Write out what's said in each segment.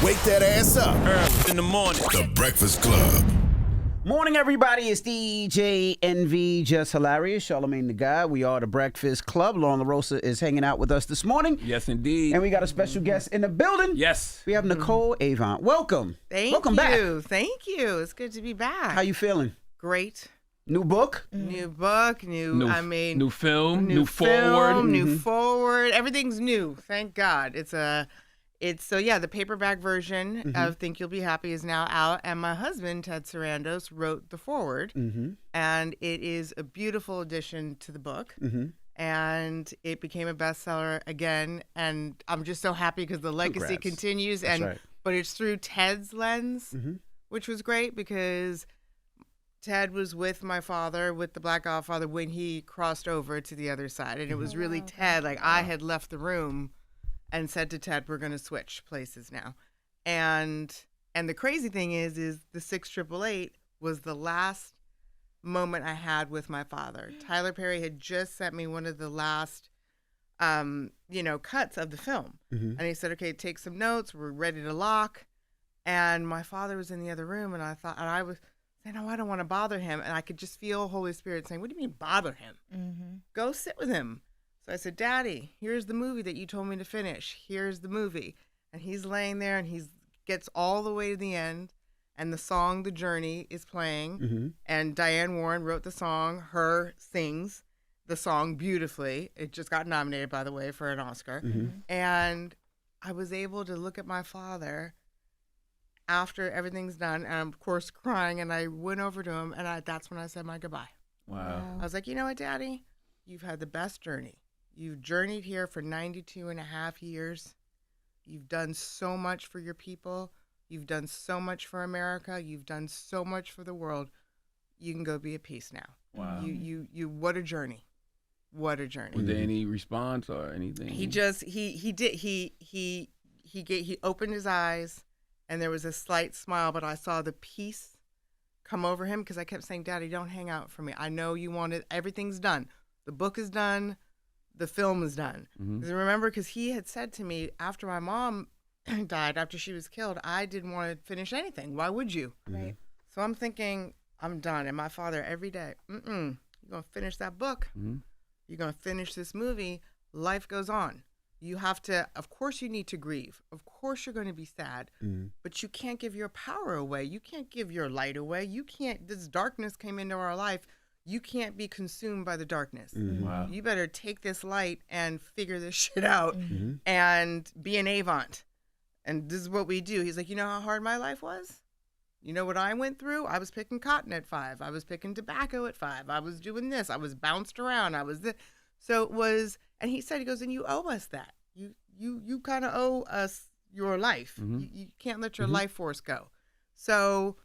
Wake that ass up. Early in the morning. The Breakfast Club. Morning, everybody. It's DJ NV, Jess Hilarious, Charlamagne the Guy. We are the Breakfast Club. Lauren Roques is hanging out with us this morning. Yes, indeed. And we got a special guest in the building. Yes. We have Nicole Avant. Welcome. Welcome back. Thank you. It's good to be back. How you feeling? Great. New book? New book, New film, new forward. new forward. Everything's new. Thank God. The paperback version of Think You'll Be Happy is now out, and my husband Ted Sarandos wrote the forward, and it is a beautiful addition to the book. And it became a bestseller again, and I'm just so happy because the legacy continues. But it's through Ted's lens, which was great because Ted was with my father, with the Black Godfather, when he crossed over to the other side. And it was really Ted. I had left the room and said to Ted, we're going to switch places now. And the crazy thing is the 6888 was the last moment I had with my father. Tyler Perry had just sent me one of the last, cuts of the film. And he said, okay, take some notes. We're ready to lock. And my father was in the other room, and I was saying, no, I don't want to bother him. And I could just feel Holy Spirit saying, what do you mean bother him? Go sit with him. So I said, Daddy, here's the movie that you told me to finish. Here's the movie. And he's laying there, and he gets all the way to the end, and the song The Journey is playing. And Diane Warren wrote the song. Her sings the song beautifully. It just got nominated, by the way, for an Oscar. And I was able to look at my father after everything's done, and I'm, of course, crying, and I went over to him, and that's when I said my goodbye. Wow. I was like, you know what, Daddy? You've had the best journey. You've journeyed here for 92 and a half years. You've done so much for your people. You've done so much for America. You've done so much for the world. You can go be at peace now. Wow. You what a journey. What a journey. Was there any response or anything? He opened his eyes, and there was a slight smile, but I saw the peace come over him because I kept saying, Daddy, don't hang out for me. I know you wanted, everything's done. The book is done. The film is done. Because remember, because he had said to me after my mom died, after she was killed, I didn't want to finish anything. Why would you? Right. So I'm thinking, I'm done. And my father every day, you're going to finish that book. You're going to finish this movie. Life goes on. You have to, of course you need to grieve. Of course you're going to be sad, but you can't give your power away. You can't give your light away. You can't, this darkness came into our life. You can't be consumed by the darkness. Wow. You better take this light and figure this shit out and be an Avant. And this is what we do. He's like, you know how hard my life was? You know what I went through? I was picking cotton at 5. I was picking tobacco at 5. I was doing this. I was bounced around. I was this. So it was, and he said, he goes, and you owe us that. You kind of owe us your life. You can't let your life force go. So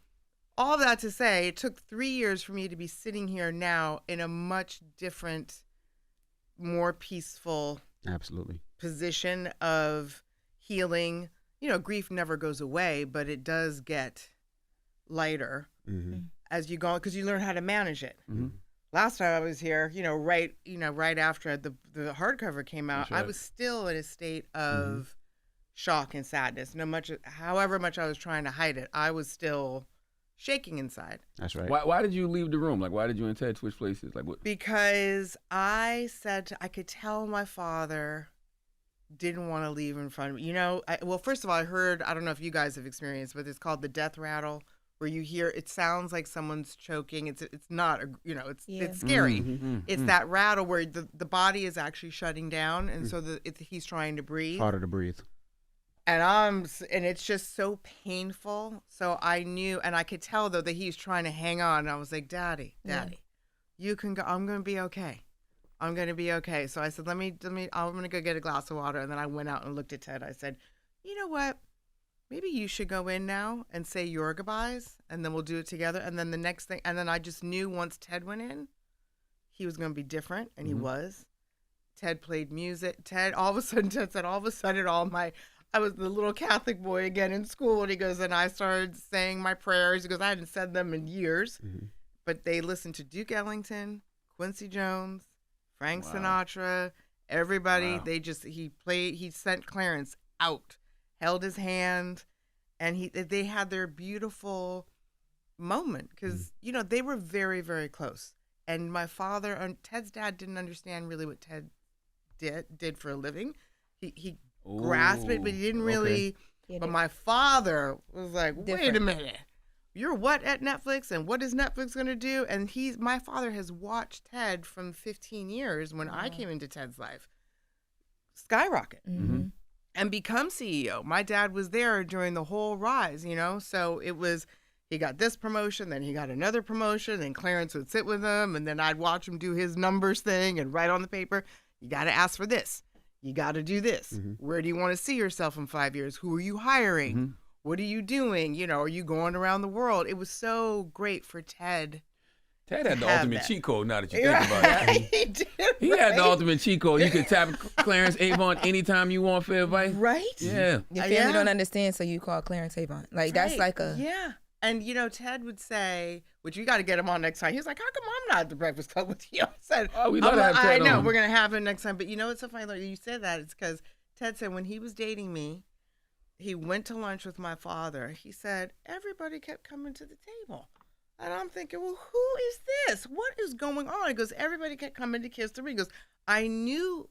all that to say, it took 3 years for me to be sitting here now in a much different, more peaceful position of healing. You know, grief never goes away, but it does get lighter as you go, because you learn how to manage it. Last time I was here, right after the hardcover came out, I was still in a state of shock and sadness. However much I was trying to hide it, I was still shaking inside. That's right. Why did you leave the room? Like, why did you and Ted switch places? Like, what? Because I could tell my father didn't want to leave in front of me. Well, first of all, I heard, I don't know if you guys have experienced, but it's called the death rattle, where you hear, it sounds like someone's choking. It's not, it's scary. It's that rattle where the body is actually shutting down, and so he's trying to breathe. Harder to breathe. And it's just so painful. So I knew, and I could tell though that he's trying to hang on. And I was like, Daddy, you can go. I'm going to be okay. I'm going to be okay. So I said, I'm going to go get a glass of water. And then I went out and looked at Ted. I said, you know what? Maybe you should go in now and say your goodbyes, and then we'll do it together. And then the next thing, and then I just knew once Ted went in, he was going to be different, and he was. Ted played music. Ted said, I was the little Catholic boy again in school, and he goes, and I started saying my prayers. He goes, I hadn't said them in years, but they listened to Duke Ellington, Quincy Jones, Frank Sinatra, everybody. Wow. He sent Clarence out, held his hand, and they had their beautiful moment because they were very, very close. And my father and Ted's dad didn't understand really what Ted did for a living. He grasped it, but he didn't really. But my father was like, wait a minute. You're what at Netflix, and what is Netflix going to do? And my father has watched Ted from 15 years when I came into Ted's life skyrocket and become CEO. My dad was there during the whole rise, so it was, he got this promotion, then he got another promotion, and Clarence would sit with him, and then I'd watch him do his numbers thing and write on the paper, you got to ask for this. You got to do this. Where do you want to see yourself in 5 years? Who are you hiring? What are you doing? Are you going around the world? It was so great for Ted. Ted had the ultimate cheat code now that you think about it. He did. He had the ultimate cheat code. You could tap Clarence Avant anytime you want for advice. Right? Yeah. Your family don't understand, so you call Clarence Avant. Like, that's like a... Yeah. And, Ted would say, which you got to get him on next time. He was like, how come I'm not at the Breakfast Club with you? I said, we love to have Ted I know, on. we're going to have him next time. But it's so funny that you said that. It's because Ted said when he was dating me, he went to lunch with my father. He said, everybody kept coming to the table. And I'm thinking, well, who is this? What is going on? He goes, everybody kept coming to kiss the ring. He goes, I knew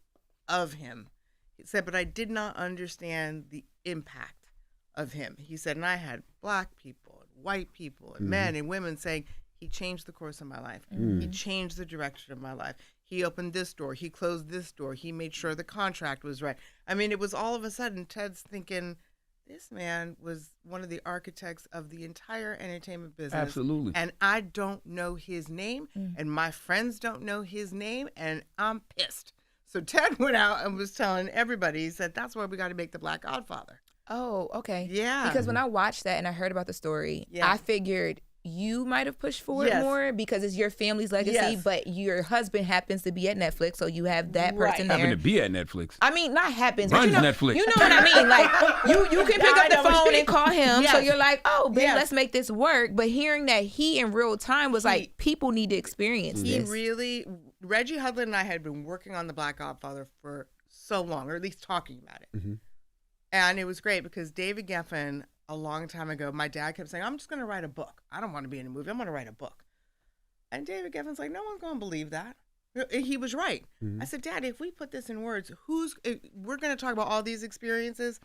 of him. He said, but I did not understand the impact of him. He said, and I had black people and white people and men and women saying, he changed the course of my life. He changed the direction of my life. He opened this door. He closed this door. He made sure the contract was right. I mean, it was all of a sudden Ted's thinking, this man was one of the architects of the entire entertainment business. Absolutely. And I don't know his name, and my friends don't know his name, and I'm pissed. So Ted went out and was telling everybody, he said, that's why we got to make the Black Godfather. Oh, okay. Yeah. Because when I watched that and I heard about the story, I figured you might have pushed for it more because it's your family's legacy, but your husband happens to be at Netflix, so you have that person there. Happen to be at Netflix. I mean, not happens, Runs but Netflix. You know what I mean? Like, you can pick up the phone and call him, so you're like, oh, babe, let's make this work. But hearing that he in real time was like, people need to experience this. Reggie Hudlin and I had been working on the Black Godfather for so long, or at least talking about it. And it was great because David Geffen, a long time ago, my dad kept saying, I'm just going to write a book. I don't want to be in a movie. I'm going to write a book. And David Geffen's like, no one's going to believe that. He was right. I said, Dad, if we put this in words, we're going to talk about all these experiences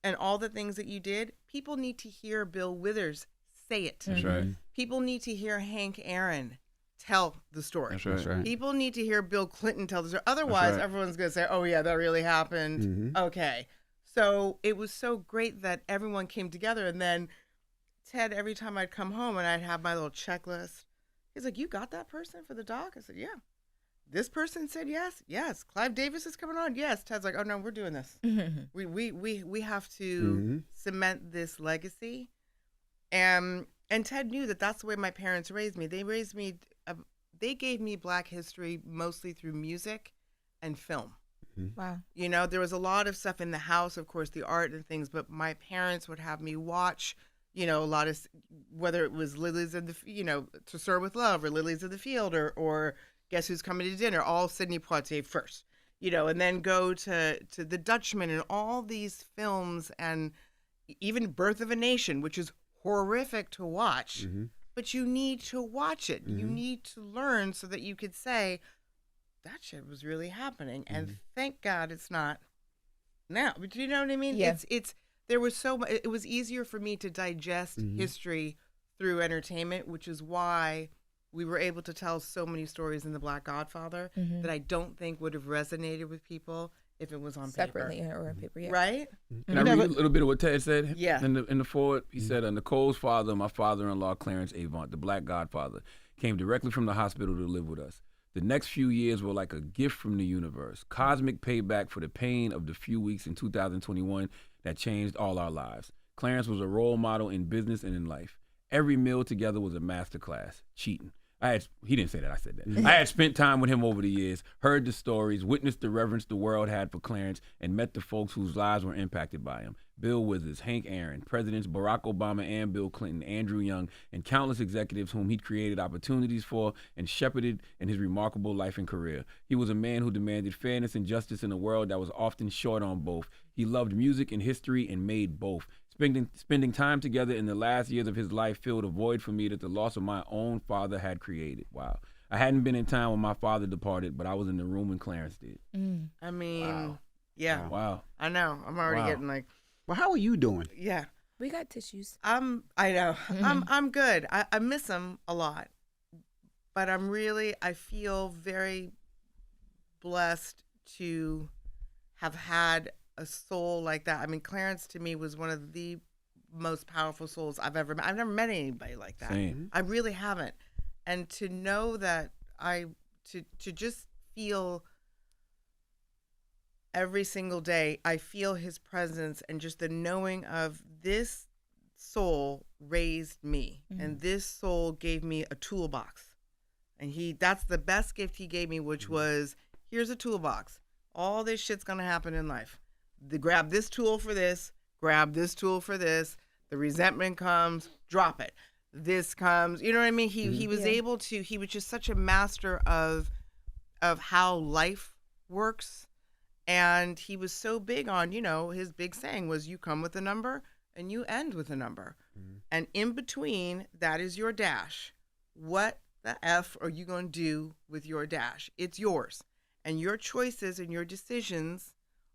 and all the things that you did. People need to hear Bill Withers say it. That's right. People need to hear Hank Aaron tell the story. That's right. People need to hear Bill Clinton tell the story. Otherwise, everyone's going to say, oh, yeah, that really happened. Okay. So it was so great that everyone came together. And then Ted, every time I'd come home and I'd have my little checklist, he's like, you got that person for the doc? I said, yeah. This person said yes. Yes. Clive Davis is coming on. Yes. Ted's like, oh, no, we're doing this. We have to cement this legacy. And Ted knew that that's the way my parents raised me. They raised me, they gave me Black history mostly through music and film. Wow. There was a lot of stuff in the house, of course, the art and things, but my parents would have me watch, a lot of, whether it was Lilies of the, To Serve with Love or Lilies of the Field or Guess Who's Coming to Dinner, all Sidney Poitier first, and then go to The Dutchman and all these films and even Birth of a Nation, which is horrific to watch, but you need to watch it. You need to learn so that you could say, that shit was really happening, and thank God it's not now. But do you know what I mean? Yeah. There was so much. It was easier for me to digest history through entertainment, which is why we were able to tell so many stories in The Black Godfather that I don't think would have resonated with people if it was on separately paper. or on paper. Yeah. Right? Can I read a little bit of what Ted said? Yeah. In the forward, he said, Nicole's father, my father-in-law, Clarence Avant, the Black Godfather, came directly from the hospital to live with us. The next few years were like a gift from the universe, cosmic payback for the pain of the few weeks in 2021 that changed all our lives. Clarence was a role model in business and in life. Every meal together was a masterclass. Cheating. He didn't say that, I said that. I had spent time with him over the years, heard the stories, witnessed the reverence the world had for Clarence, and met the folks whose lives were impacted by him. Bill Withers, Hank Aaron, Presidents Barack Obama and Bill Clinton, Andrew Young, and countless executives whom he created opportunities for and shepherded in his remarkable life and career. He was a man who demanded fairness and justice in a world that was often short on both. He loved music and history and made both. Spending time together in the last years of his life filled a void for me that the loss of my own father had created. Wow. I hadn't been in town when my father departed, but I was in the room when Clarence did. I mean, Wow. yeah. Wow. I know. I'm already Wow. getting like, Well, how are you doing? yeah. We got tissues. I know. I'm good. I miss him a lot, but I feel very blessed to have had a soul like that. I mean, Clarence to me was one of the most powerful souls I've ever met. I've never met anybody like that. Same. I really haven't. And to know that to just feel every single day, I feel his presence, and just the knowing of this soul raised me, and this soul gave me a toolbox, and that's the best gift he gave me, which was, here's a toolbox. All this shit's gonna happen in life. Grab this tool for this, grab this tool for this. The resentment comes, drop it. This comes, you know what I mean? He was able to. He was just such a master of how life works. And he was so big on, his big saying was, you come with a number and you end with a number. And in between, that is your dash. What the F are you going to do with your dash? It's yours. And your choices and your decisions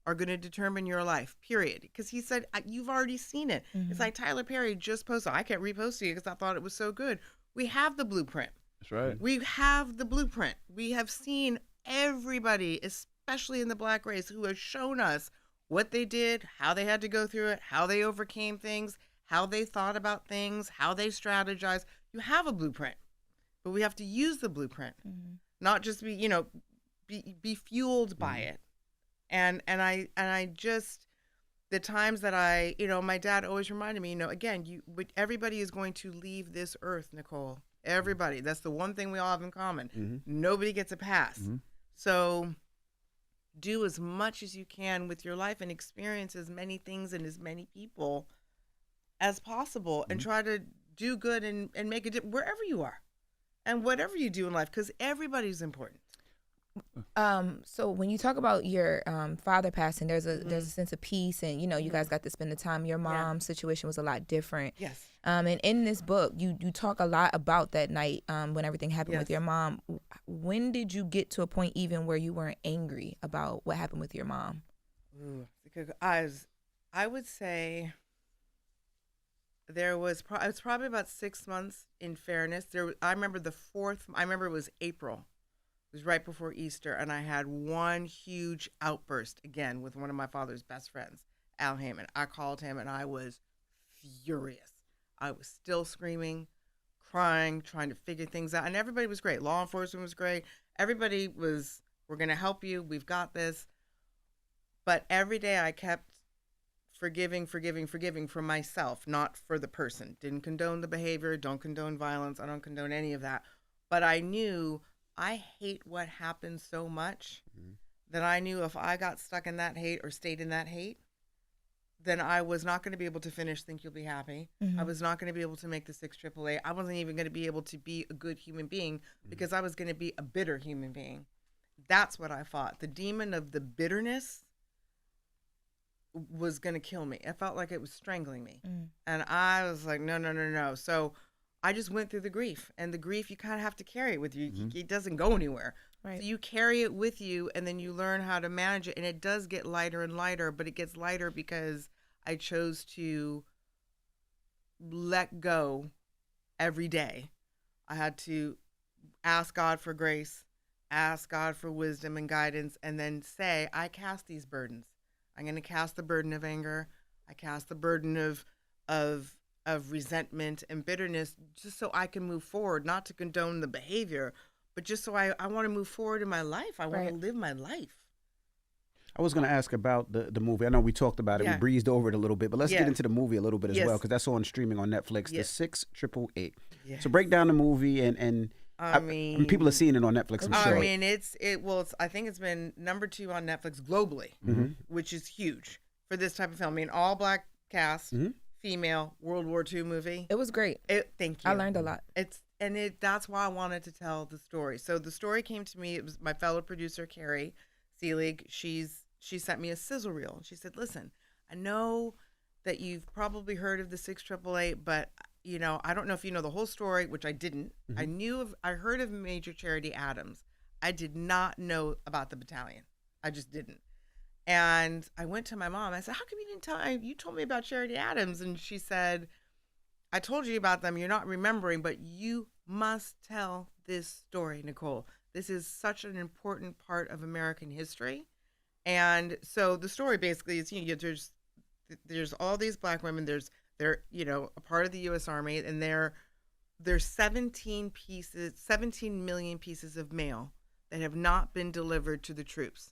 are going to determine your life, period. Because he said, you've already seen it. It's like Tyler Perry just posted. I can't repost it because I thought it was so good. We have the blueprint. That's right. We have the blueprint. We have seen everybody, especially in the Black race, who has shown us what they did, how they had to go through it, how they overcame things, how they thought about things, how they strategized. You have a blueprint, but we have to use the blueprint, not just be fueled by it. And I just, the times that my dad always reminded me, again, everybody is going to leave this earth, Nicole. Everybody. That's the one thing we all have in common. Nobody gets a pass. So do as much as you can with your life and experience as many things and as many people as possible, and try to do good and make a difference wherever you are and whatever you do in life, because everybody's important. So when you talk about your father passing, there's a sense of peace, and you guys got to spend the time. Your mom's situation was a lot different. Yes. And in this book, you talk a lot about that night when everything happened with your mom. When did you get to a point even where you weren't angry about what happened with your mom? Ooh, I would say there was it's probably about 6 months. In fairness, I remember it was April. It was right before Easter, and I had one huge outburst again with one of my father's best friends, Al Heyman. I called him, and I was furious. I was still screaming, crying, trying to figure things out, and everybody was great. Law enforcement was great. Everybody was, we're going to help you. We've got this. But every day I kept forgiving for myself, not for the person. Didn't condone the behavior, don't condone violence. I don't condone any of that. But I knew I hate what happened so much that I knew if I got stuck in that hate or stayed in that hate, then I was not going to be able to finish Think You'll Be Happy. I was not going to be able to make the 6 AAA. I wasn't even going to be able to be a good human being because I was going to be a bitter human being. That's what I fought. The demon of the bitterness was going to kill me. It felt like it was strangling me. And I was like, no. So I just went through the grief, and the grief, you kind of have to carry it with you. It doesn't go anywhere. Right. So you carry it with you, and then you learn how to manage it. And it does get lighter and lighter, but it gets lighter because I chose to let go every day. I had to ask God for grace, ask God for wisdom and guidance, and then say, I cast these burdens. I'm going to cast the burden of anger. I cast the burden of resentment and bitterness, just so I can move forward, not to condone the behavior, but just so I want to move forward in my life. I want to live my life. I was going to ask about the movie. I know we talked about it. We breezed over it a little bit, but let's get into the movie a little bit as well, because that's on streaming on Netflix, the 6 888. So break down the movie, and I mean, people are seeing it on Netflix, I'm sure. I mean, I think it's been number 2 on Netflix globally, which is huge for this type of film. I mean, all black cast, female World War II movie. It was great. Thank you. I learned a lot. That's why I wanted to tell the story. So the story came to me. It was my fellow producer Carrie Seelig. She sent me a sizzle reel. She said, "Listen, I know that you've probably heard of the 6888, but I don't know if you know the whole story," which I didn't. I heard of Major Charity Adams. I did not know about the battalion. I just didn't. And I went to my mom. I said, "How come you didn't tell? You told me about Charity Adams." And she said, "I told you about them. You're not remembering, but you must tell this story, Nicole. This is such an important part of American history." And so the story basically is, there's all these Black women. They're a part of the U.S. Army, and there's 17 million pieces of mail that have not been delivered to the troops,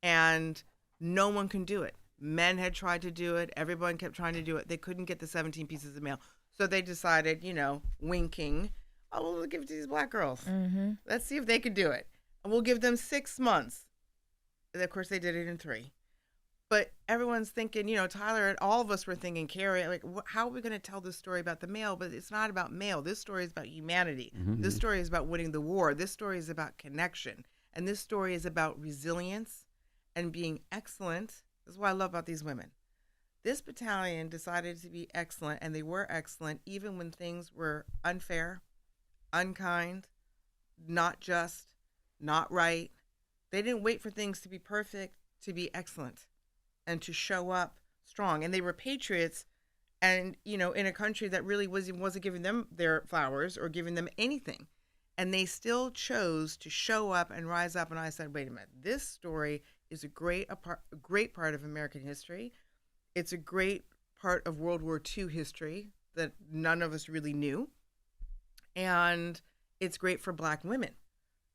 and no one can do it. Men had tried to do it. Everyone kept trying to do it. They couldn't get the 17 pieces of mail. So they decided, winking, "Oh, we'll give it to these Black girls. Let's see if they could do it. And we'll give them 6 months." And of course, they did it in 3. But everyone's thinking, Tyler and all of us were thinking, Carrie, like, how are we going to tell this story about the mail? But it's not about mail. This story is about humanity. This story is about winning the war. This story is about connection. And this story is about resilience and being excellent. This is what I love about these women. This battalion decided to be excellent, and they were excellent even when things were unfair, unkind, not just, not right. They didn't wait for things to be perfect to be excellent and to show up strong. And they were patriots, and in a country that really wasn't giving them their flowers or giving them anything. And they still chose to show up and rise up. And I said, wait a minute, this story is a great part of American history. It's a great part of World War II history that none of us really knew. And it's great for Black women.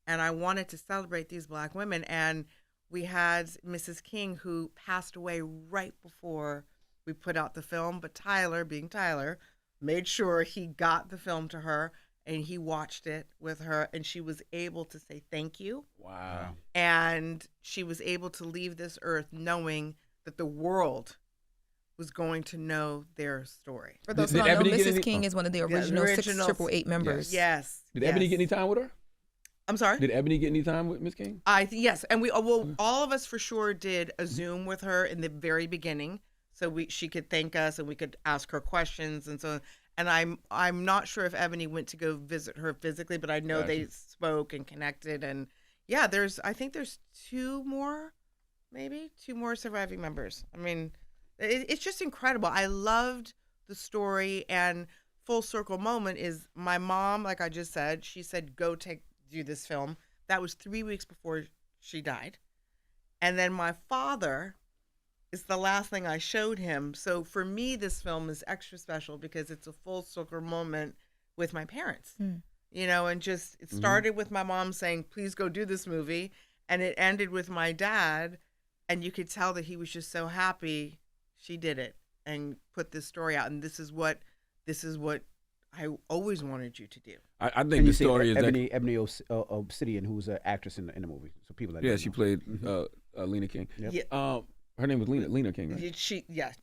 And I wanted to celebrate these Black women. And we had Mrs. King, who passed away right before we put out the film. But Tyler, being Tyler, made sure he got the film to her, and he watched it with her, and she was able to say thank you. Wow. And she was able to leave this earth knowing that the world was going to know their story. For those who don't know, Mrs. King is one of the original 6888 members. Yes. Did Ebony get any time with her? I'm sorry? Did Ebony get any time with Miss King? Yes. And all of us for sure did a Zoom with her in the very beginning, so she could thank us and we could ask her questions and so on. And I'm not sure if Ebony went to go visit her physically, but I know they spoke and connected. And yeah, I think there's 2 more surviving members. I mean, it's just incredible. I loved the story, and full circle moment is my mom, like I just said, she said, go do this film. That was 3 weeks before she died. And then my father, it's the last thing I showed him. So for me, this film is extra special because it's a full circle moment with my parents, and just, it started with my mom saying, please go do this movie. And it ended with my dad. And you could tell that he was just so happy she did it and put this story out. And this is what I always wanted you to do. I think the story is Ebony Obsidian, who's an actress in the movie. So people that she played Lena King. Yep. Yeah. Her name was Lena King, right?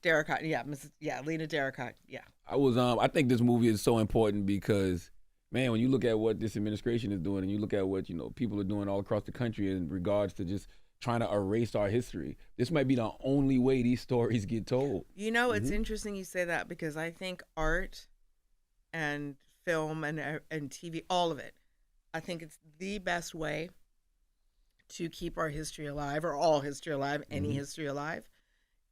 Derrickott. Lena Derrickott. Yeah. I think this movie is so important because, man, when you look at what this administration is doing and you look at what people are doing all across the country in regards to just trying to erase our history, this might be the only way these stories get told. It's interesting you say that because I think art and film and TV, all of it, I think it's the best way to keep our history alive, or all history alive, any history alive.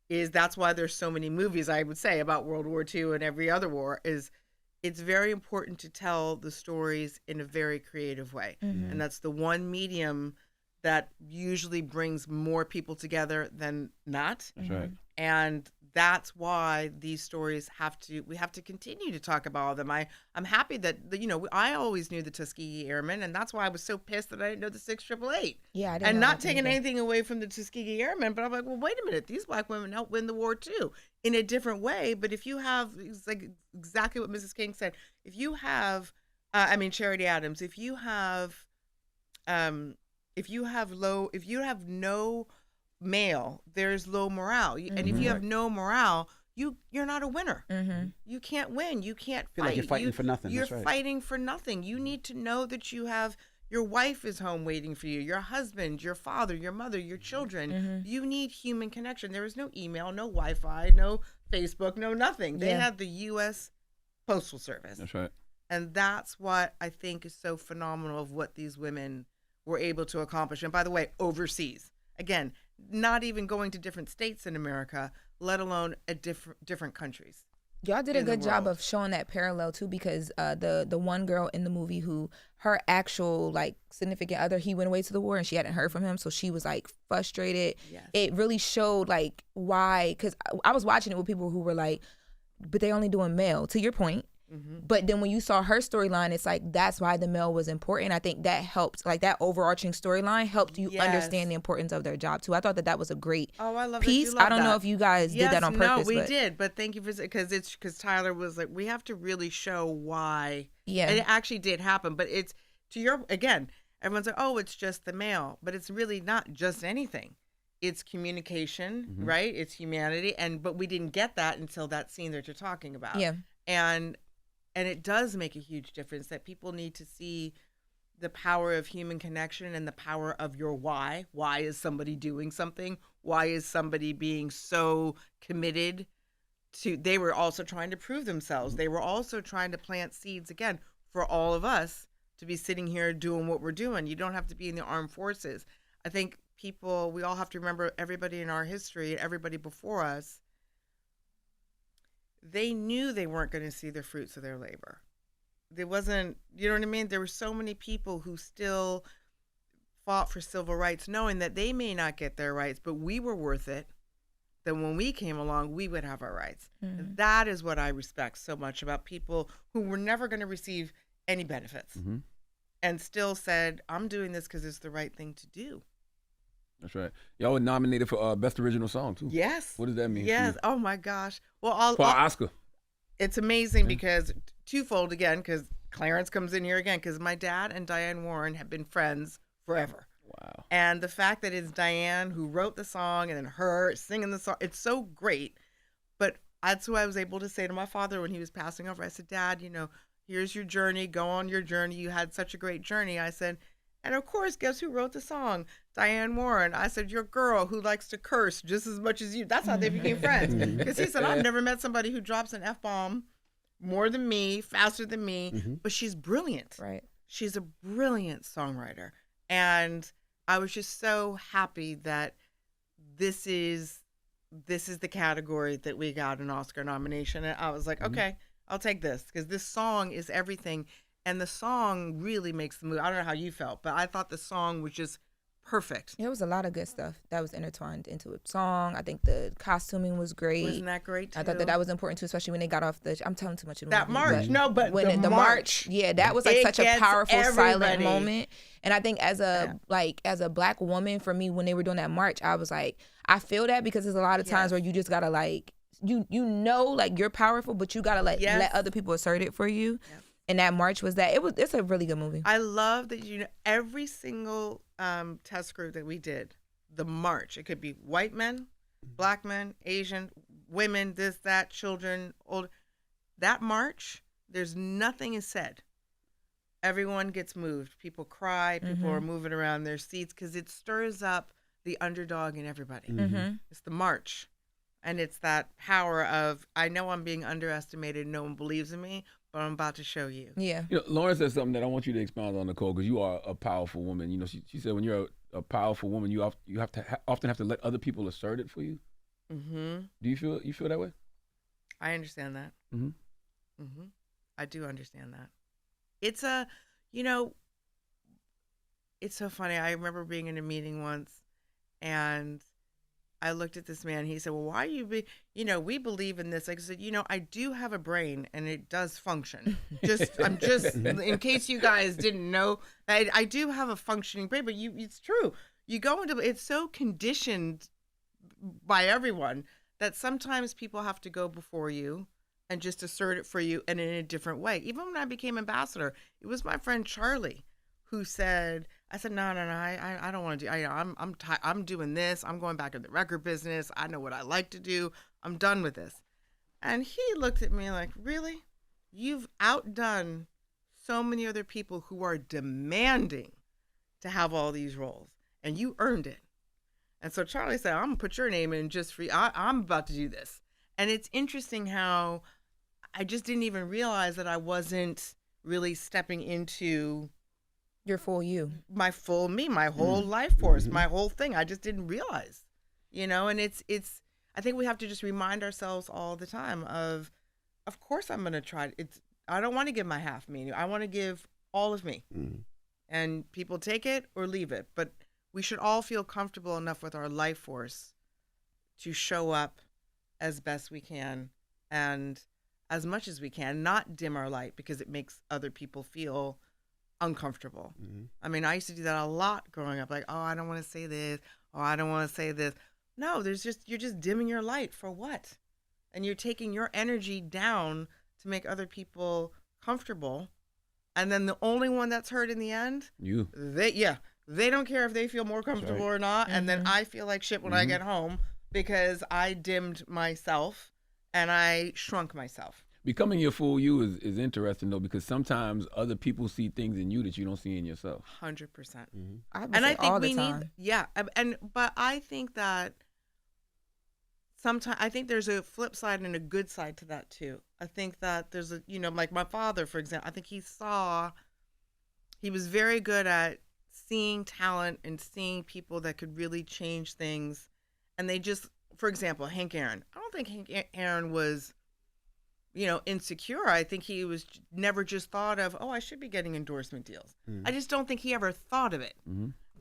That's why there's so many movies, I would say, about World War II and every other war. It's very important to tell the stories in a very creative way. And that's the one medium that usually brings more people together than not. That's right. And that's why these stories we have to continue to talk about all of them. I'm happy that I always knew the Tuskegee Airmen, and that's why I was so pissed that I didn't know the 6888. Yeah, I didn't and know not taking anything away from the Tuskegee Airmen, but I'm like, well, wait a minute, these Black women helped win the war too, in a different way. But if you have, it's like exactly what Mrs. King said, if you have, Charity Adams, if you have no male, there's low morale. And if you have no morale, you're not a winner. You can't win. You can't feel like you're fighting for nothing. You're That's right. fighting for nothing. You need to know that you have your wife is home waiting for you, your husband, your father, your mother, your children. You need human connection. There is no email, no Wi-Fi, no Facebook, no nothing. They have the U.S. Postal Service. That's right. And that's what I think is so phenomenal of what these women were able to accomplish. And by the way, overseas. Again, not even going to different states in America, let alone at different countries. Y'all did a good job of showing that parallel too, because the one girl in the movie who her actual like significant other, he went away to the war and she hadn't heard from him, so she was like frustrated. It really showed like why, because I was watching it with people who were like, but they only doing male, to your point. But then when you saw her storyline, it's like that's why the male was important. I think that helped, like that overarching storyline helped you understand the importance of their job too. I thought that was a great piece. I don't know if you guys did that on purpose. No, we did, but thank you for, because Tyler was like, we have to really show why. Yeah, and it actually did happen. But it's to your, again, everyone's like, oh, it's just the male, but it's really not just anything. It's communication, right? It's humanity, but we didn't get that until that scene that you're talking about. Yeah, and it does make a huge difference that people need to see the power of human connection and the power of your why. Why is somebody doing something? Why is somebody being so committed to, they were also trying to prove themselves. They were also trying to plant seeds, again, for all of us to be sitting here doing what we're doing. You don't have to be in the armed forces. I think people, we all have to remember everybody in our history, everybody before us, they knew they weren't going to see the fruits of their labor. There wasn't, you know what I mean? There were so many people who still fought for civil rights, knowing that they may not get their rights, but we were worth it. That when we came along, we would have our rights. That is what I respect so much about people who were never going to receive any benefits and still said, I'm doing this because it's the right thing to do. That's right. Y'all were nominated for Best Original Song, too. Yes. What does that mean? Yes. Oh, my gosh. Well, for Oscar. It's amazing because twofold again, because Clarence comes in here again, because my dad and Diane Warren have been friends forever. Wow. And the fact that it's Diane who wrote the song and then her singing the song, it's so great. But that's who I was able to say to my father when he was passing over. I said, Dad, you know, here's your journey. Go on your journey. You had such a great journey. I said, and of course, guess who wrote the song? Diane Warren. I said, your girl who likes to curse just as much as you. That's how they became friends. Because he said, I've never met somebody who drops an F-bomb more than me, faster than me, but she's brilliant. Right. She's a brilliant songwriter. And I was just so happy that this is the category that we got an Oscar nomination. And I was like, okay, I'll take this, because this song is everything. And the song really makes the movie. I don't know how you felt, but I thought the song was just perfect. There was a lot of good stuff that was intertwined into a song. I think the costuming was great. Wasn't that great too? I thought that was important too, especially when they got off the. I'm telling too much of the that movie, march. No, but when the march, yeah, that was like such a powerful silent moment. And I think as a as a Black woman, for me, when they were doing that march, I was like, I feel that, because there's a lot of times where you just gotta like you know like you're powerful, but you gotta let other people assert it for you. Yep. And that march was that. It's a really good movie. I love that, you know, every single test group that we did, the march, it could be white men, Black men, Asian, women, this, that, children, old. That march, there's nothing is said. Everyone gets moved. People cry. People are moving around their seats because it stirs up the underdog in everybody. It's the march. And it's that power of, I know I'm being underestimated. No one believes in me, but I'm about to show you. Yeah. You know, Lauren said something that I want you to expound on, Nicole, because you are a powerful woman. You know, she said when you're a powerful woman, you often have to let other people assert it for you. Do you feel that way? I understand that. I do understand that. It's it's so funny. I remember being in a meeting once, and I looked at this man. He said, well, why we believe in this. Like I said, I do have a brain and it does function. I'm just, in case you guys didn't know, I do have a functioning brain, but it's true. You go into, it's so conditioned by everyone that sometimes people have to go before you and just assert it for you, and in a different way. Even when I became ambassador, it was my friend Charlie who said, I said, no, I don't want to do. I'm doing this. I'm going back in the record business. I know what I like to do. I'm done with this. And he looked at me like, really? You've outdone so many other people who are demanding to have all these roles, and you earned it. And so Charlie said, I'm going to put your name in just for you. I'm about to do this. And it's interesting how I just didn't even realize that I wasn't really stepping into your full you, my full me, my whole life force, my whole thing. I just didn't realize, and it's, I think we have to just remind ourselves all the time of course I'm going to try. I don't want to give my half me. I want to give all of me. And people take it or leave it. But we should all feel comfortable enough with our life force to show up as best we can and as much as we can, not dim our light because it makes other people feel uncomfortable. I mean, I used to do that a lot growing up. Like, oh, I don't want to say this. Oh, I don't want to say this. No, you're just dimming your light for what? And you're taking your energy down to make other people comfortable. And then the only one that's hurt in the end, they don't care if they feel more comfortable or not. And then I feel like shit when I get home because I dimmed myself and I shrunk myself. Becoming your full you is interesting though, because sometimes other people see things in you that you don't see in yourself. 100%. And I think we need, but I think that sometimes, I think there's a flip side and a good side to that too. I think that there's like my father, for example, I think he was very good at seeing talent and seeing people that could really change things. And they just, for example, Hank Aaron. I don't think Hank Aaron was, insecure. I think he was never just thought of, oh, I should be getting endorsement deals. I just don't think he ever thought of it.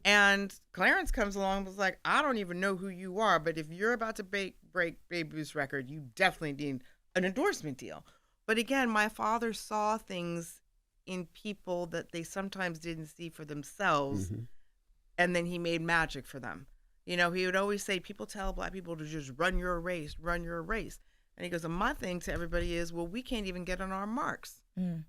And Clarence comes along and was like, I don't even know who you are, but if you're about to break Babe Ruth's record, you definitely need an endorsement deal. But again, my father saw things in people that they sometimes didn't see for themselves, and then he made magic for them. He would always say, people tell Black people to just run your race. And he goes, and my thing to everybody is, well, we can't even get on our marks.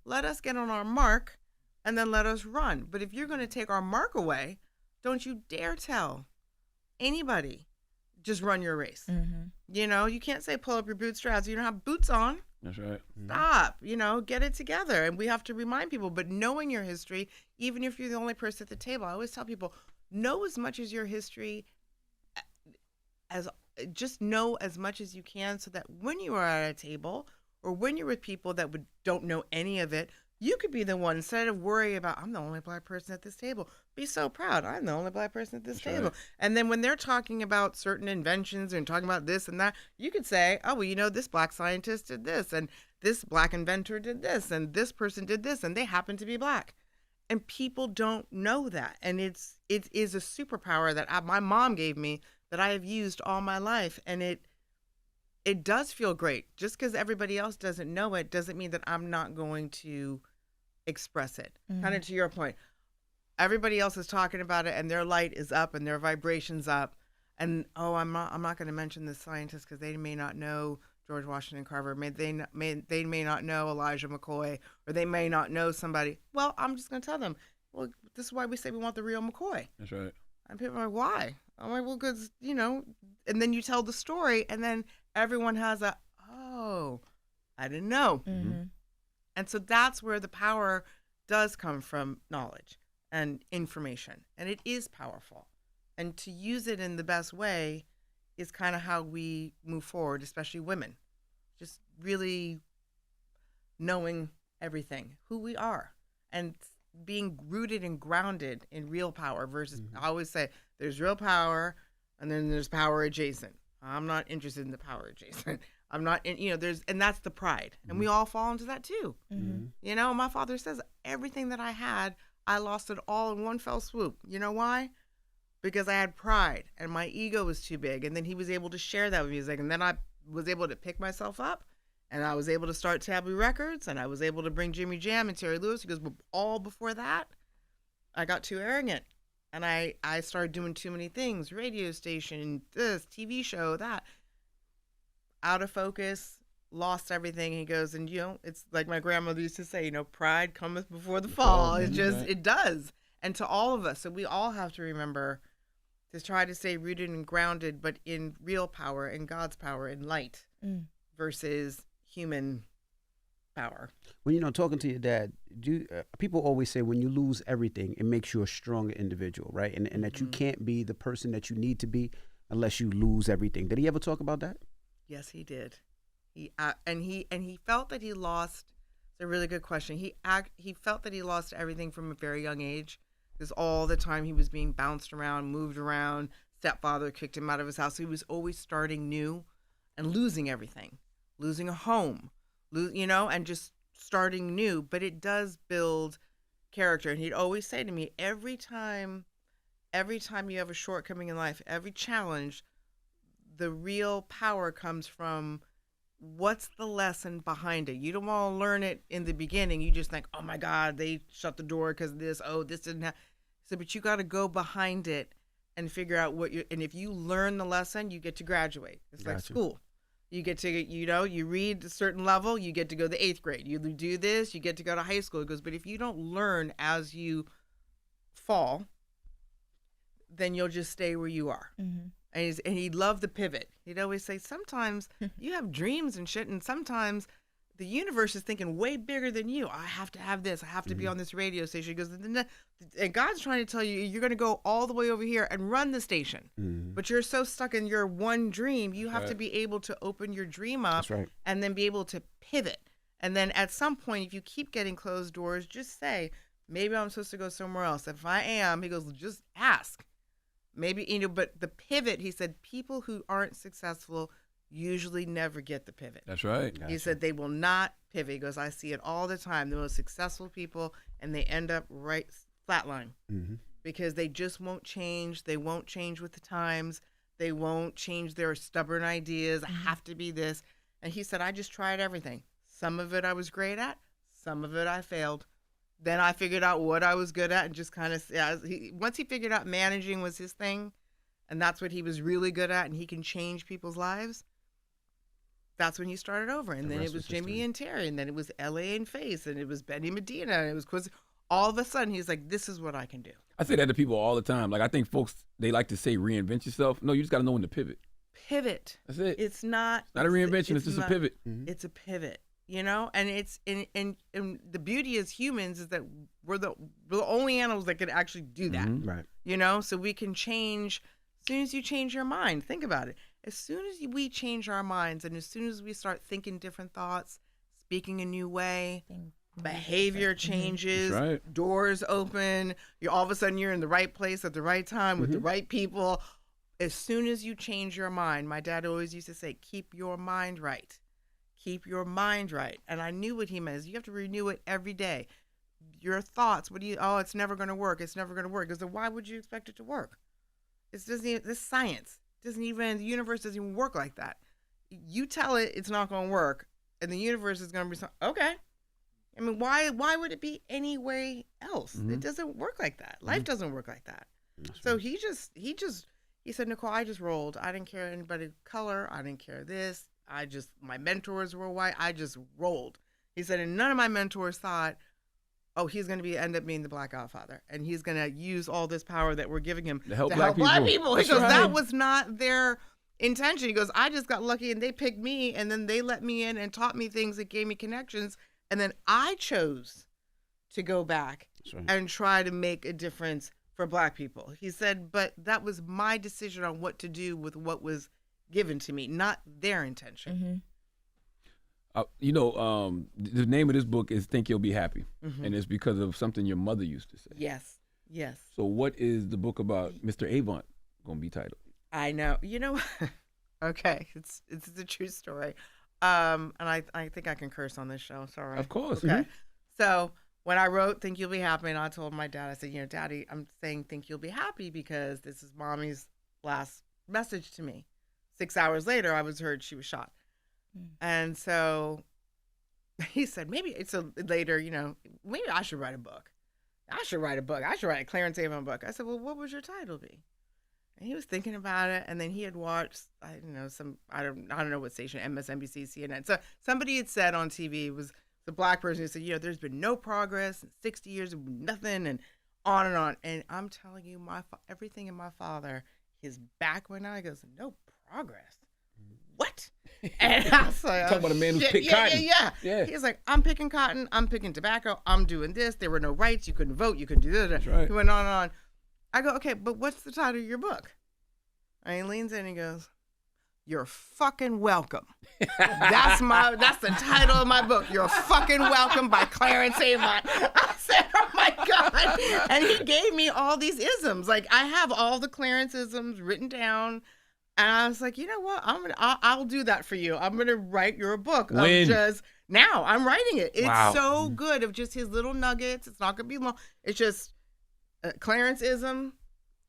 Let us get on our mark, and then let us run. But if you're going to take our mark away, don't you dare tell anybody, just run your race. You can't say pull up your bootstraps. You don't have boots on. That's right. Stop, get it together. And we have to remind people, but knowing your history, even if you're the only person at the table, I always tell people, know as much as your history just know as much as you can so that when you are at a table or when you're with people that don't know any of it, you could be the one, instead of worrying about, I'm the only Black person at this table, be so proud, I'm the only Black person at this table. Right. And then when they're talking about certain inventions and talking about this and that, you could say, oh, well, this Black scientist did this, and this Black inventor did this, and this person did this, and they happen to be Black. And people don't know that. And it is a superpower that my mom gave me that I have used all my life. And it does feel great. Just because everybody else doesn't know it doesn't mean that I'm not going to express it. Kind of to your point. Everybody else is talking about it and their light is up and their vibration's up. And, I'm not going to mention the scientists because they may not know George Washington Carver. They may not know Elijah McCoy, or they may not know somebody. Well, I'm just going to tell them, well, this is why we say we want the real McCoy. That's right. And people are like, why? I'm like, well, because, and then you tell the story and then everyone has I didn't know. And so that's where the power does come from, knowledge and information. And it is powerful. And to use it in the best way is kind of how we move forward, especially women. Just really knowing everything, who we are, and being rooted and grounded in real power versus, I always say, there's real power and then there's power adjacent. I'm not interested in the power adjacent. I'm not in, and that's the pride. And we all fall into that too. My father says everything that I had, I lost it all in one fell swoop. You know why? Because I had pride and my ego was too big. And then he was able to share that with me. And then I was able to pick myself up, and I was able to start Taboo Records, and I was able to bring Jimmy Jam and Terry Lewis, because all before that, I got too arrogant. And I started doing too many things, radio station, this, TV show, that. Out of focus, lost everything. He goes, and it's like my grandmother used to say, pride cometh before the fall. It does. And to all of us. So we all have to remember to try to stay rooted and grounded, but in real power, in God's power, in light, versus human power. When talking to your dad, people always say when you lose everything, it makes you a stronger individual, right? And that you can't be the person that you need to be unless you lose everything. Did he ever talk about that? Yes, he did. He felt that he lost. It's a really good question. He felt that he lost everything from a very young age, because all the time he was being bounced around, moved around. Stepfather kicked him out of his house. So he was always starting new and losing everything, losing a home, and just starting new. But it does build character. And he'd always say to me, every time you have a shortcoming in life, every challenge, the real power comes from what's the lesson behind it. You don't want to learn it in the beginning. You just think, oh my God, they shut the door because of this. Oh, this didn't happen. So, but you got to go behind it and figure out and if you learn the lesson, you get to graduate. It's like school. You get to, you read a certain level, you get to go to the 8th grade. You do this, you get to go to high school. It goes, but if you don't learn as you fall, then you'll just stay where you are. Mm-hmm. And he loved the pivot. He'd always say, sometimes you have dreams and shit, and sometimes the universe is thinking way bigger than you. I have to have this. I have to be on this radio station. He goes, and God's trying to tell you, you're going to go all the way over here and run the station. Mm-hmm. But you're so stuck in your one dream, you have to be able to open your dream up and then be able to pivot. And then at some point, if you keep getting closed doors, just say, maybe I'm supposed to go somewhere else. If I am, he goes, just ask. Maybe, but the pivot, he said, people who aren't successful usually never get the pivot. That's right. He said they will not pivot. He goes, I see it all the time. The most successful people, and they end up right flatline because they just won't change. They won't change with the times. They won't change their stubborn ideas. I have to be this. And he said, I just tried everything. Some of it I was great at. Some of it I failed. Then I figured out what I was good at and just kind of, once he figured out managing was his thing, and that's what he was really good at, and he can change people's lives, that's when he started over. And then it was Jimmy and Terry, and then it was L.A. and Face, and it was Benny Medina, and it was Quiz. All of a sudden, he's like, this is what I can do. I say that to people all the time. Like, I think folks, they like to say reinvent yourself. No, you just got to know when to pivot. Pivot. That's it. It's not a reinvention. It's just a pivot. It's a pivot. And it's and the beauty as humans is that we're the only animals that can actually do that. Right. So we can change as soon as you change your mind. Think about it. As soon as we change our minds, and as soon as we start thinking different thoughts, speaking a new way, behavior changes, doors open. All of a sudden you're in the right place at the right time with the right people. As soon as you change your mind, my dad always used to say, keep your mind right. Keep your mind right. And I knew what he meant. You have to renew it every day. Your thoughts, it's never going to work. It's never going to work. Because then why would you expect it to work? This science doesn't even, the universe doesn't even work like that. You tell it it's not going to work, and the universe is going to be, okay. I mean, why would it be any way else? It doesn't work like that. Life doesn't work like that. So he said, Nicole, I just rolled. I didn't care anybody's color. I didn't care this. My mentors were white. I just rolled. He said, and none of my mentors thought, oh, he's going to end up being the Black Godfather, and he's going to use all this power that we're giving him to help black people. He goes, that was not their intention. He goes, I just got lucky, and they picked me, and then they let me in and taught me things that gave me connections, and then I chose to go back and try to make a difference for black people. He said, but that was my decision on what to do with what was given to me, not their intention. The name of this book is Think You'll Be Happy, and it's because of something your mother used to say. Yes. So what is the book about Mr. Avant going to be titled? I know. Okay, it's a true story. And I think I can curse on this show. Sorry. Of course. Okay. So when I wrote Think You'll Be Happy, and I told my dad, I said, Daddy, I'm saying Think You'll Be Happy because this is Mommy's last message to me. 6 hours later, I was heard she was shot. And so he said, maybe it's later, maybe I should write a book. I should write a Clarence Avant book. I said, well, what would your title be? And he was thinking about it. And then he had watched, I don't know what station, MSNBC, CNN. So somebody had said on TV, it was the black person who said, there's been no progress in 60 years, nothing, and on and on. And I'm telling you, everything in my father, his back went out. He goes, no progress. What? And I was like, talking about a man who's picked cotton. Yeah. He's like, I'm picking cotton. I'm picking tobacco. I'm doing this. There were no rights. You couldn't vote. You couldn't do this. That's right. He went on and on. I go, okay, but what's the title of your book? And he leans in and he goes, You're Fucking Welcome. That's the title of my book. You're Fucking Welcome by Clarence Avant. I said, oh my God. And he gave me all these isms. Like, I have all the Clarence isms written down. And I was like, you know what? I'll do that for you. I'm gonna write your book of just now. I'm writing it. It's so good of just his little nuggets. It's not gonna be long. It's just Clarence-ism,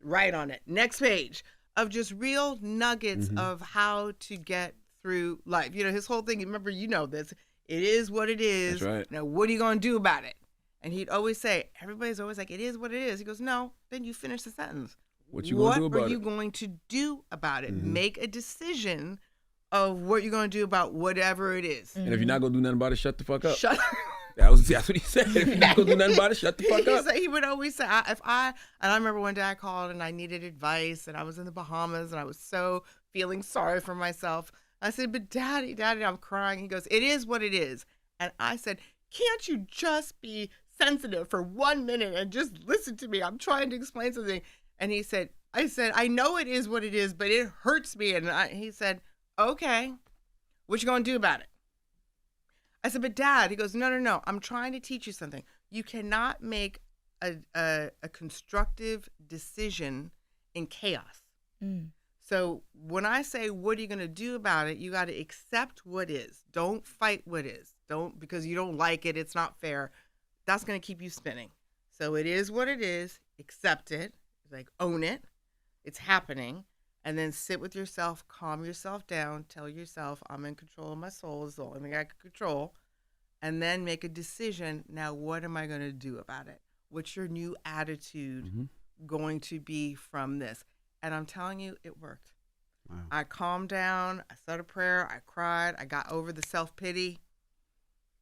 write on it. Next page of just real nuggets of how to get through life. You know, his whole thing. Remember, you know this. It is what it is. That's right. Now, what are you gonna do about it? And he'd always say, everybody's always like, it is what it is. He goes, no. Then you finish the sentence. What are you going to do about it? Make a decision of what you're going to do about whatever it is. And if you're not going to do nothing about it, shut the fuck up. That's what he said. If you're not going to do nothing about it, shut the fuck up. He would always say, and I remember one day I called and I needed advice and I was in the Bahamas and I was so feeling sorry for myself. I said, but Daddy, I'm crying. He goes, it is what it is. And I said, can't you just be sensitive for 1 minute and just listen to me? I'm trying to explain something. And he said, I know it is what it is, but it hurts me. And he said, okay, what you going to do about it? I said, but Dad, he goes, no. I'm trying to teach you something. You cannot make a constructive decision in chaos. So when I say, what are you going to do about it? You got to accept what is. Don't fight what is. Don't, because you don't like it. It's not fair. That's going to keep you spinning. So it is what it is. Accept it. Like, own it. It's happening. And then sit with yourself, calm yourself down, tell yourself, I'm in control of my soul. It's the only thing I can control. And then make a decision. Now, what am I going to do about it? What's your new attitude going to be from this? And I'm telling you, it worked. Wow. I calmed down. I said a prayer. I cried. I got over the self-pity.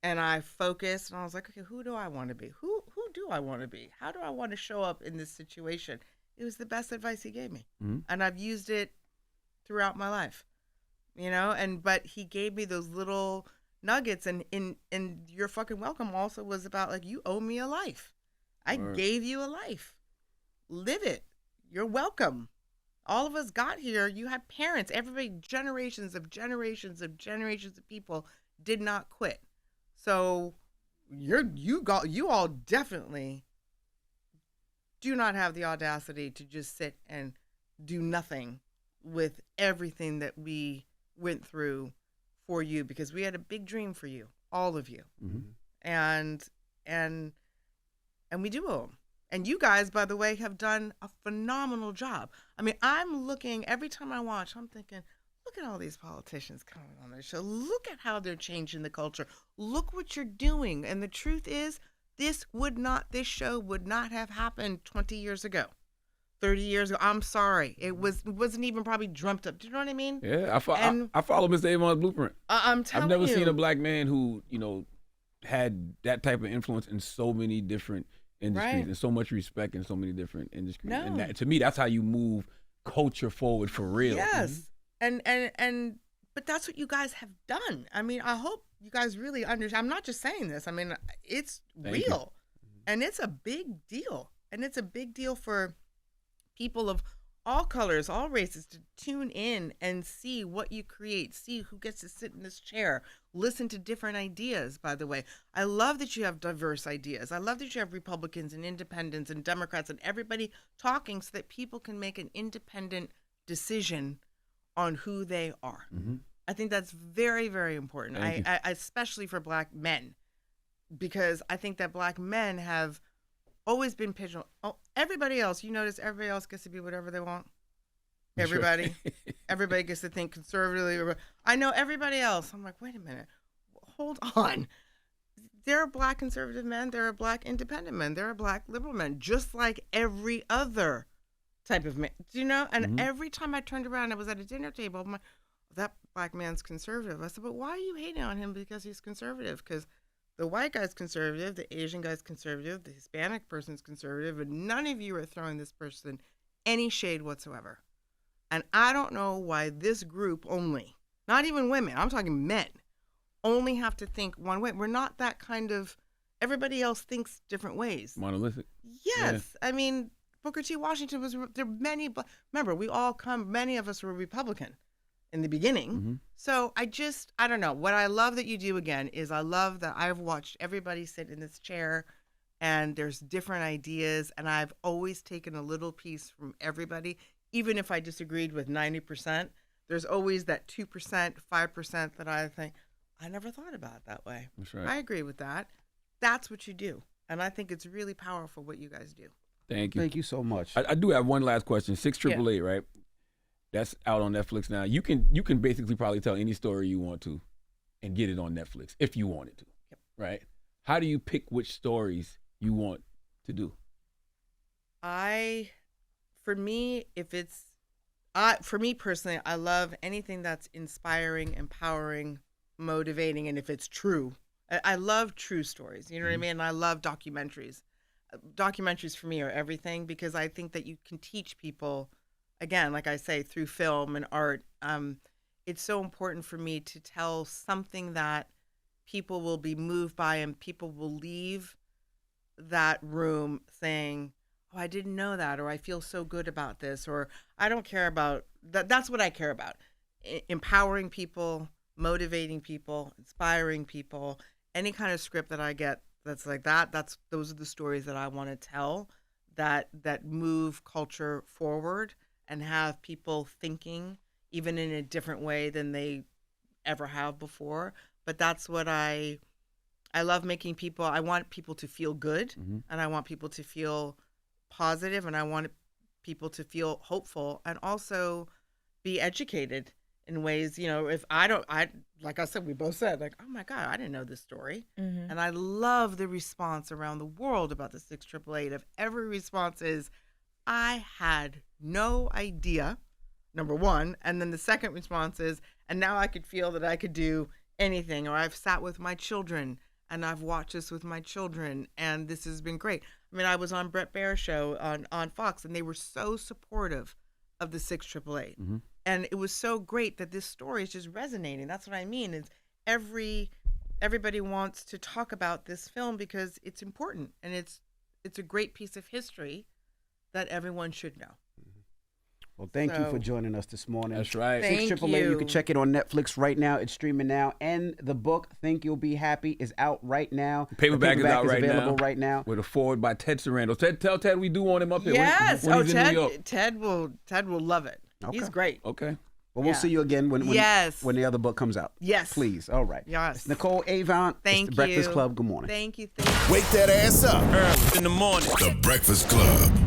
And I focused. And I was like, okay, who do I want to be? Who do I want to be? How do I want to show up in this situation? It was the best advice he gave me. And I've used it throughout my life, you know, but he gave me those little nuggets, and You're Fucking Welcome also was about, like, you owe me a life. I gave you a life. Live it. You're welcome. All of us got here. You had parents. Everybody, generations of people did not quit. So you all definitely do not have the audacity to just sit and do nothing with everything that we went through for you, because we had a big dream for you, all of you. And we do owe them. And you guys, by the way, have done a phenomenal job. I mean, I'm looking, every time I watch, I'm thinking, look at all these politicians coming on their show. Look at how they're changing the culture. Look what you're doing. And the truth is, this show would not have happened 20 years ago, 30 years ago. I'm sorry. It wasn't even probably dreamt up. Do you know what I mean? Yeah, I follow Mr. Avon's blueprint. I'm telling you. I've never seen a black man who, you know, had that type of influence in so many different industries and so much respect in so many different industries. No. And that, to me, that's how you move culture forward for real. Yes. But that's what you guys have done. I mean, I hope you guys really understand. I'm not just saying this. I mean, it's real. And it's a big deal. And it's a big deal for people of all colors, all races, to tune in and see what you create, see who gets to sit in this chair, listen to different ideas, by the way. I love that you have diverse ideas. I love that you have Republicans and independents and Democrats and everybody talking so that people can make an independent decision on who they are. I think that's very, very important. I especially for black men, because I think that black men have always been pigeonholed. Oh, everybody else, you notice everybody else gets to be whatever they want. Everybody. Everybody gets to think conservatively. I know everybody else. I'm like, wait a minute. Hold on. There are black conservative men. There are black independent men. There are black liberal men, just like every other type of man. Do you know? And every time I turned around, I was at a dinner table. I'm like, that black man's conservative. I said, but why are you hating on him because he's conservative? Because the white guy's conservative, the Asian guy's conservative, the Hispanic person's conservative, and none of you are throwing this person any shade whatsoever. And I don't know why this group only not even women, I'm talking men, only have to think one way. We're not that kind of, everybody else thinks different ways. Monolithic. Yes. Yeah. I mean, Booker T. Washington there are many, remember, many of us were Republican in the beginning. Mm-hmm. So I don't know. What I love that you do again is I love that I've watched everybody sit in this chair and there's different ideas, and I've always taken a little piece from everybody. Even if I disagreed with 90%, there's always that 2%, 5% that I think, I never thought about it that way. That's right. I agree with that. That's what you do. And I think it's really powerful what you guys do. Thank you. Thank you so much. I do have one last question. 688, right? That's out on Netflix now. You can basically probably tell any story you want to and get it on Netflix if you wanted to, right? How do you pick which stories you want to do? For me personally, I love anything that's inspiring, empowering, motivating, and if it's true. I love true stories, you know what I mean? And I love documentaries. Documentaries for me are everything because I think that you can teach people, again, like I say, through film and art. It's so important for me to tell something that people will be moved by and people will leave that room saying, oh, I didn't know that, or I feel so good about this, or I don't care about that. That's what I care about. Empowering people, motivating people, inspiring people. Any kind of script that I get that's like that, those are the stories that I want to tell that move culture forward and have people thinking even in a different way than they ever have before. But that's what I love making people. I want people to feel good, and I want people to feel positive, and I want people to feel hopeful and also be educated in ways, if like I said, we both said, like, oh my God, I didn't know this story. Mm-hmm. And I love the response around the world about the 688 of every response is, I had no idea, number one. And then the second response is, and now I could feel that I could do anything, or I've sat with my children and I've watched this with my children and this has been great. I mean, I was on Bret Baier's show on Fox and they were so supportive of the 688. Mm-hmm. And it was so great that this story is just resonating. That's what I mean. Is everybody wants to talk about this film because it's important and it's a great piece of history that everyone should know. Well, thank you for joining us this morning. That's right. 688. You can check it on Netflix right now. It's streaming now. And the book, Think You'll Be Happy, is out right now. Paperback is out available right now. With a foreword by Ted Sarandos. Tell Ted we do want him up here. Yes. When he's in New York. Ted will love it. Okay. He's great. Okay. Well, we'll see you again when the other book comes out. Yes. Please. All right. Yes. Nicole, Avant. Thank you. The Breakfast Club. Good morning. Thank you. Wake that ass up. Early in the morning. The Breakfast Club.